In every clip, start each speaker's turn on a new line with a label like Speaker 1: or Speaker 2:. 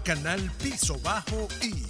Speaker 1: Canal Piso Bajo y...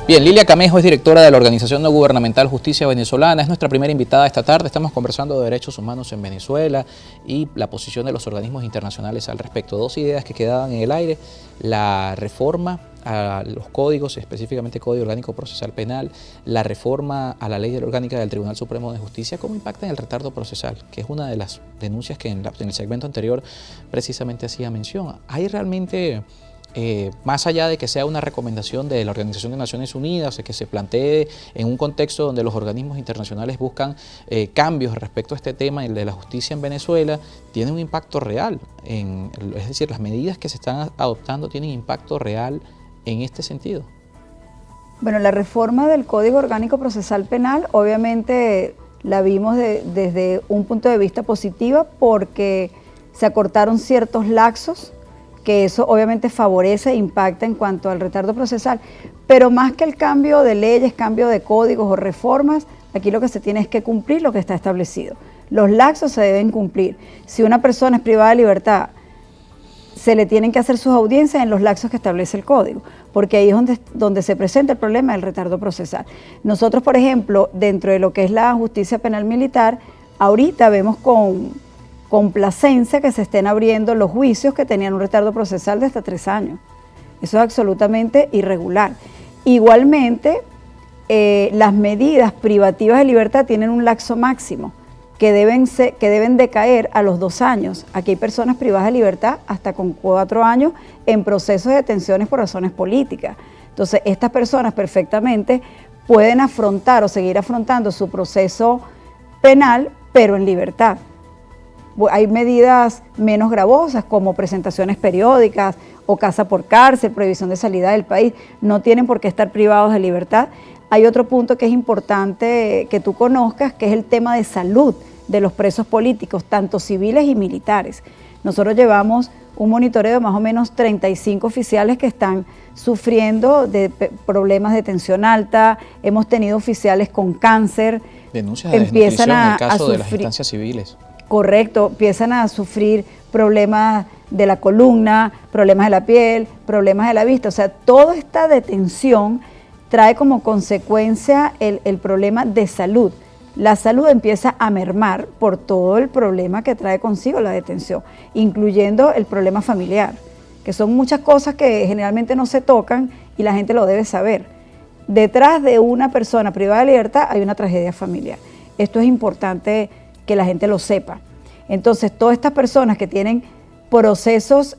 Speaker 2: Bien, Lilia Camejo es directora de la organización no gubernamental Justicia Venezolana, es nuestra primera invitada esta tarde. Estamos conversando de derechos humanos en Venezuela y la posición de los organismos internacionales al respecto. Dos ideas que quedaban en el aire: la reforma a los códigos, específicamente Código Orgánico Procesal Penal, la reforma a la Ley Orgánica del Tribunal Supremo de Justicia. ¿Cómo impacta en el retardo procesal? Que es una de las denuncias que en el segmento anterior precisamente hacía mención. ¿Hay realmente... más allá de que sea una recomendación de la Organización de Naciones Unidas, que se plantee en un contexto donde los organismos internacionales buscan cambios respecto a este tema, el de la justicia en Venezuela, tiene un impacto real? Es decir, las medidas que se están adoptando tienen impacto real en este sentido.
Speaker 3: Bueno, la reforma del Código Orgánico Procesal Penal obviamente la vimos desde un punto de vista positivo, porque se acortaron ciertos lapsos, que eso obviamente favorece e impacta en cuanto al retardo procesal, pero más que el cambio de leyes, cambio de códigos o reformas, aquí lo que se tiene es que cumplir lo que está establecido. Los lapsos se deben cumplir. Si una persona es privada de libertad, se le tienen que hacer sus audiencias en los lapsos que establece el código, porque ahí es donde se presenta el problema del retardo procesal. Nosotros, por ejemplo, dentro de lo que es la justicia penal militar, ahorita vemos con complacencia que se estén abriendo los juicios que tenían un retardo procesal de hasta 3 años. Eso es absolutamente irregular. Igualmente, las medidas privativas de libertad tienen un lapso máximo que deben decaer a los 2 años. Aquí hay personas privadas de libertad hasta con 4 años en procesos de detenciones por razones políticas. Entonces, estas personas perfectamente pueden afrontar o seguir afrontando su proceso penal, pero en libertad. Hay medidas menos gravosas como presentaciones periódicas o casa por cárcel, prohibición de salida del país. No tienen por qué estar privados de libertad. Hay otro punto que es importante que tú conozcas, que es el tema de salud de los presos políticos, tanto civiles y militares. Nosotros llevamos un monitoreo de más o menos 35 oficiales que están sufriendo de problemas de tensión alta. Hemos tenido oficiales con cáncer.
Speaker 2: Denuncias de desnutrición en el caso de las instancias civiles.
Speaker 3: Correcto, empiezan a sufrir problemas de la columna, problemas de la piel, problemas de la vista. O sea, toda esta detención trae como consecuencia el problema de salud. La salud empieza a mermar por todo el problema que trae consigo la detención, incluyendo el problema familiar, que son muchas cosas que generalmente no se tocan y la gente lo debe saber. Detrás de una persona privada de libertad hay una tragedia familiar. Esto es importante que la gente lo sepa. Entonces, todas estas personas que tienen procesos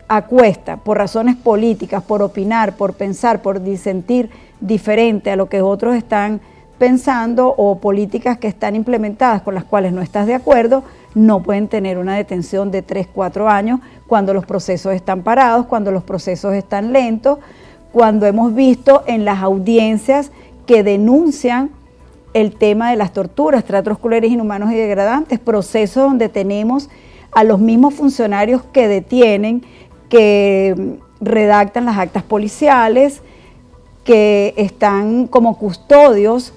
Speaker 3: a cuesta por razones políticas, por opinar, por pensar, por disentir diferente a lo que otros están pensando, o políticas que están implementadas con las cuales no estás de acuerdo, no pueden tener una detención de 3, 4 años cuando los procesos están parados, cuando los procesos están lentos, cuando hemos visto en las audiencias que denuncian el tema de las torturas, tratos crueles, inhumanos y degradantes, procesos donde tenemos a los mismos funcionarios que detienen, que redactan las actas policiales, que están como custodios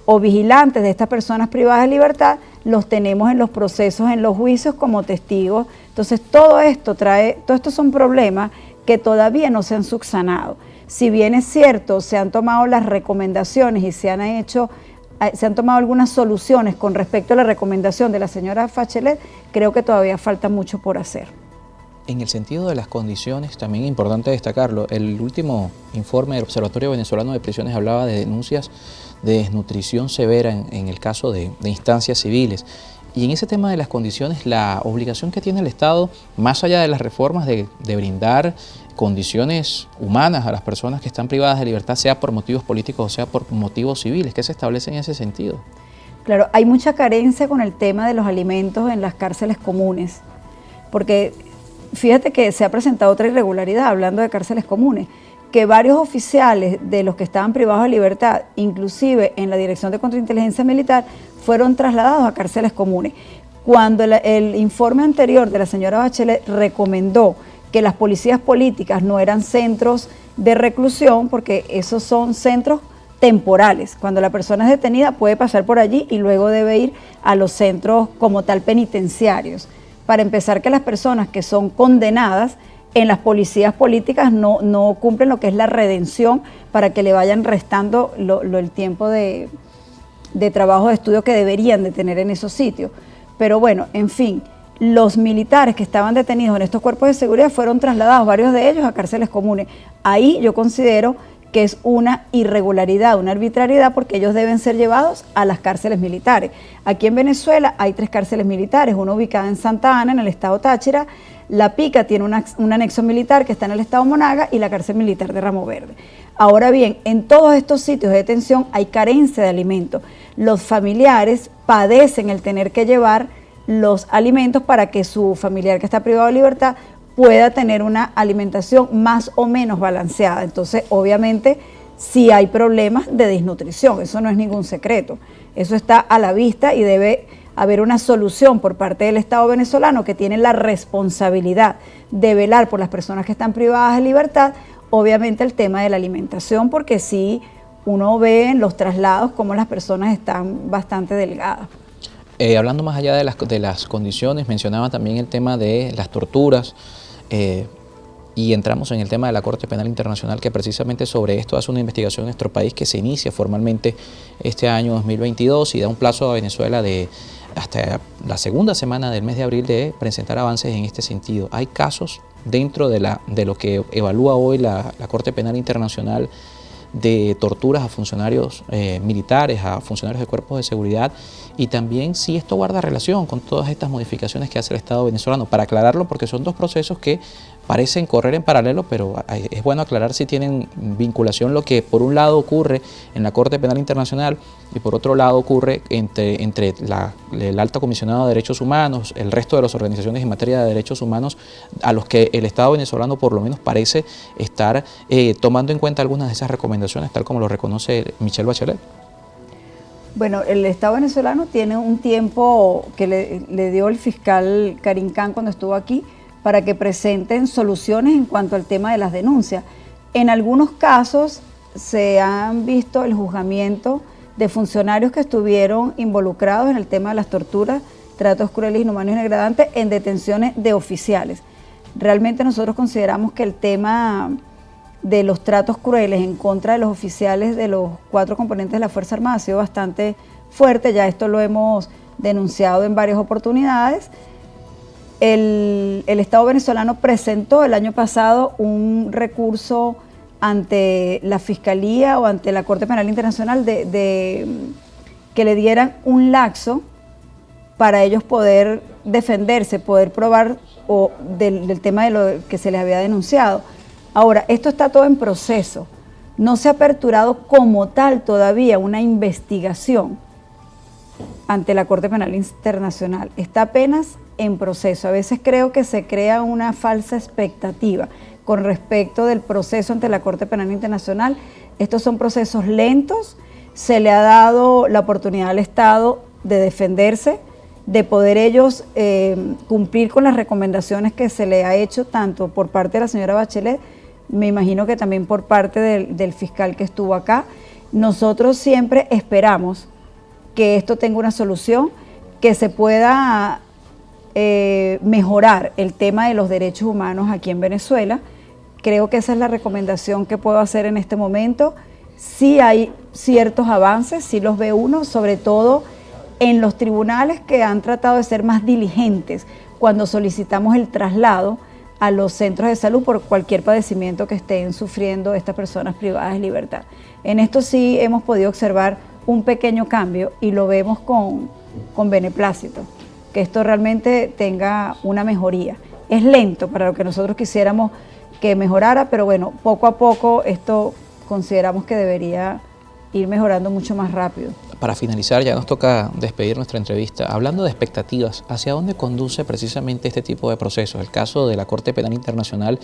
Speaker 3: o vigilantes de estas personas privadas de libertad, los tenemos en los procesos, en los juicios como testigos. Entonces todos estos son problemas que todavía no se han subsanado. Si bien es cierto, se han tomado las recomendaciones y se han tomado algunas soluciones con respecto a la recomendación de la señora Bachelet, creo que todavía falta mucho por hacer.
Speaker 2: En el sentido de las condiciones, también es importante destacarlo, el último informe del Observatorio Venezolano de Prisiones hablaba de denuncias de desnutrición severa en el caso de instancias civiles. Y en ese tema de las condiciones, la obligación que tiene el Estado, más allá de las reformas de brindar condiciones humanas a las personas que están privadas de libertad, sea por motivos políticos o sea por motivos civiles, ¿qué se establece en ese sentido?
Speaker 3: Claro, hay mucha carencia con el tema de los alimentos en las cárceles comunes, porque fíjate que se ha presentado otra irregularidad, hablando de cárceles comunes, que varios oficiales de los que estaban privados de libertad, inclusive en la Dirección de Contrainteligencia Militar, fueron trasladados a cárceles comunes. Cuando el informe anterior de la señora Bachelet recomendó que las policías políticas no eran centros de reclusión, porque esos son centros temporales. Cuando la persona es detenida puede pasar por allí y luego debe ir a los centros como tal penitenciarios. Para empezar, que las personas que son condenadas en las policías políticas no cumplen lo que es la redención, para que le vayan restando el tiempo de trabajo, de estudio que deberían de tener en esos sitios. Pero bueno, en fin, los militares que estaban detenidos en estos cuerpos de seguridad fueron trasladados, varios de ellos, a cárceles comunes. Ahí yo considero que es una irregularidad, una arbitrariedad, porque ellos deben ser llevados a las cárceles militares. Aquí en Venezuela hay 3 cárceles militares, una ubicada en Santa Ana, en el estado Táchira, La Pica tiene un anexo militar que está en el estado Monaga, y la cárcel militar de Ramo Verde. Ahora bien, en todos estos sitios de detención hay carencia de alimentos. Los familiares padecen el tener que llevar los alimentos para que su familiar que está privado de libertad pueda tener una alimentación más o menos balanceada. Entonces, obviamente, sí hay problemas de desnutrición, eso no es ningún secreto. Eso está a la vista y debe haber una solución por parte del Estado venezolano, que tiene la responsabilidad de velar por las personas que están privadas de libertad, obviamente el tema de la alimentación, porque sí uno ve en los traslados cómo las personas están bastante delgadas.
Speaker 2: Hablando más allá de las condiciones, mencionaba también el tema de las torturas, y entramos en el tema de la Corte Penal Internacional, que precisamente sobre esto hace una investigación en nuestro país que se inicia formalmente este año 2022 y da un plazo a Venezuela de hasta la segunda semana del mes de abril de presentar avances en este sentido. Hay casos dentro de lo que evalúa hoy la Corte Penal Internacional de torturas a funcionarios militares, a funcionarios de cuerpos de seguridad, y también si esto guarda relación con todas estas modificaciones que hace el Estado venezolano, para aclararlo, porque son 2 procesos que parecen correr en paralelo, pero es bueno aclarar si tienen vinculación lo que por un lado ocurre en la Corte Penal Internacional y por otro lado ocurre entre el Alto Comisionado de Derechos Humanos, el resto de las organizaciones en materia de derechos humanos, a los que el Estado venezolano por lo menos parece estar tomando en cuenta algunas de esas recomendaciones, tal como lo reconoce Michelle Bachelet.
Speaker 3: Bueno, el Estado venezolano tiene un tiempo que le dio el fiscal Karim Khan cuando estuvo aquí, para que presenten soluciones en cuanto al tema de las denuncias. En algunos casos se han visto el juzgamiento de funcionarios que estuvieron involucrados en el tema de las torturas, tratos crueles, inhumanos y degradantes en detenciones de oficiales. Realmente nosotros consideramos que el tema de los tratos crueles en contra de los oficiales de los 4 componentes de la Fuerza Armada ha sido bastante fuerte. Ya esto lo hemos denunciado en varias oportunidades. El Estado venezolano presentó el año pasado un recurso ante la Fiscalía o ante la Corte Penal Internacional de que le dieran un lapso para ellos poder defenderse, poder probar del tema de lo que se les había denunciado. Ahora, esto está todo en proceso. No se ha aperturado como tal todavía una investigación ante la Corte Penal Internacional. Está apenas en proceso. A veces creo que se crea una falsa expectativa con respecto del proceso ante la Corte Penal Internacional. Estos son procesos lentos, se le ha dado la oportunidad al Estado de defenderse, de poder ellos cumplir con las recomendaciones que se le ha hecho tanto por parte de la señora Bachelet, me imagino que también por parte del fiscal que estuvo acá. Nosotros siempre esperamos que esto tenga una solución, que se pueda mejorar el tema de los derechos humanos aquí en Venezuela. Creo que esa es la recomendación que puedo hacer en este momento. Sí hay ciertos avances, sí los ve uno, sobre todo en los tribunales, que han tratado de ser más diligentes cuando solicitamos el traslado a los centros de salud por cualquier padecimiento que estén sufriendo estas personas privadas de libertad. En esto sí hemos podido observar un pequeño cambio y lo vemos con beneplácito, que esto realmente tenga una mejoría. Es lento para lo que nosotros quisiéramos que mejorara, pero bueno, poco a poco esto consideramos que debería ir mejorando mucho más rápido.
Speaker 2: Para finalizar, ya nos toca despedir nuestra entrevista. Hablando de expectativas, ¿hacia dónde conduce precisamente este tipo de procesos? El caso de la Corte Penal Internacional,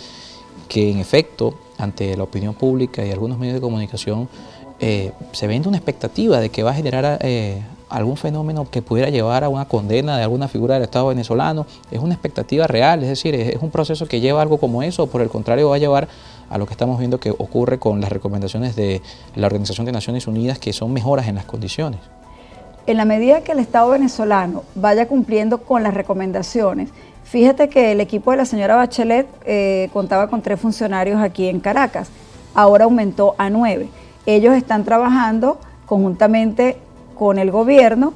Speaker 2: que en efecto, ante la opinión pública y algunos medios de comunicación, se vende una expectativa de que va a generar algún fenómeno que pudiera llevar a una condena de alguna figura del Estado venezolano. ¿Es una expectativa real? Es decir, ¿es un proceso que lleva algo como eso o por el contrario va a llevar a lo que estamos viendo que ocurre con las recomendaciones de la Organización de Naciones Unidas, que son mejoras en las condiciones?
Speaker 3: En la medida que el Estado venezolano vaya cumpliendo con las recomendaciones, fíjate que el equipo de la señora Bachelet contaba con 3 funcionarios aquí en Caracas, ahora aumentó a 9. Ellos están trabajando conjuntamente con el gobierno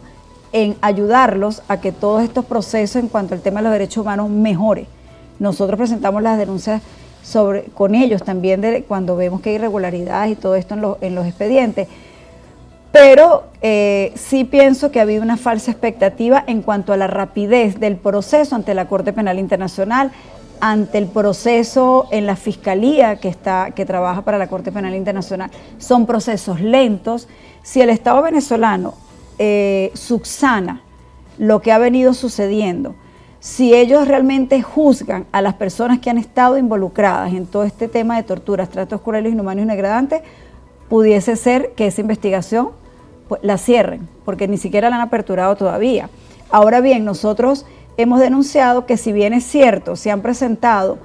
Speaker 3: en ayudarlos a que todos estos procesos en cuanto al tema de los derechos humanos mejore. Nosotros presentamos las denuncias con ellos también cuando vemos que hay irregularidades y todo esto en los expedientes. Pero sí pienso que ha habido una falsa expectativa en cuanto a la rapidez del proceso ante la Corte Penal Internacional, ante el proceso en la Fiscalía que trabaja para la Corte Penal Internacional. Son procesos lentos. Si el Estado venezolano subsana lo que ha venido sucediendo, si ellos realmente juzgan a las personas que han estado involucradas en todo este tema de torturas, tratos crueles, inhumanos y degradantes, pudiese ser que esa investigación pues, la cierren, porque ni siquiera la han aperturado todavía. Ahora bien, nosotros hemos denunciado que si bien es cierto, se han presentado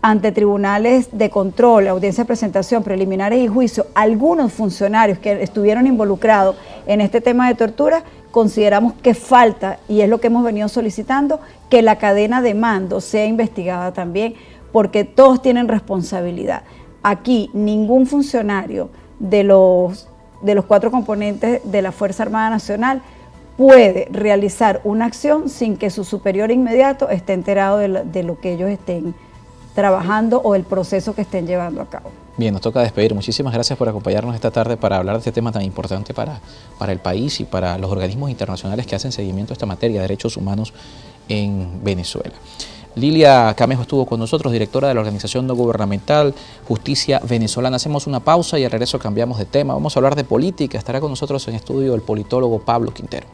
Speaker 3: ante tribunales de control, audiencia de presentación, preliminares y juicio, algunos funcionarios que estuvieron involucrados en este tema de tortura, consideramos que falta, y es lo que hemos venido solicitando, que la cadena de mando sea investigada también, porque todos tienen responsabilidad. Aquí ningún funcionario de los 4 componentes de la Fuerza Armada Nacional puede realizar una acción sin que su superior inmediato esté enterado de lo que ellos estén trabajando o el proceso que estén llevando a cabo.
Speaker 2: Bien, nos toca despedir. Muchísimas gracias por acompañarnos esta tarde para hablar de este tema tan importante para el país y para los organismos internacionales que hacen seguimiento a esta materia, derechos humanos en Venezuela. Lilia Camejo estuvo con nosotros, directora de la organización no gubernamental Justicia Venezolana. Hacemos una pausa y al regreso cambiamos de tema. Vamos a hablar de política. Estará con nosotros en estudio el politólogo Pablo Quintero.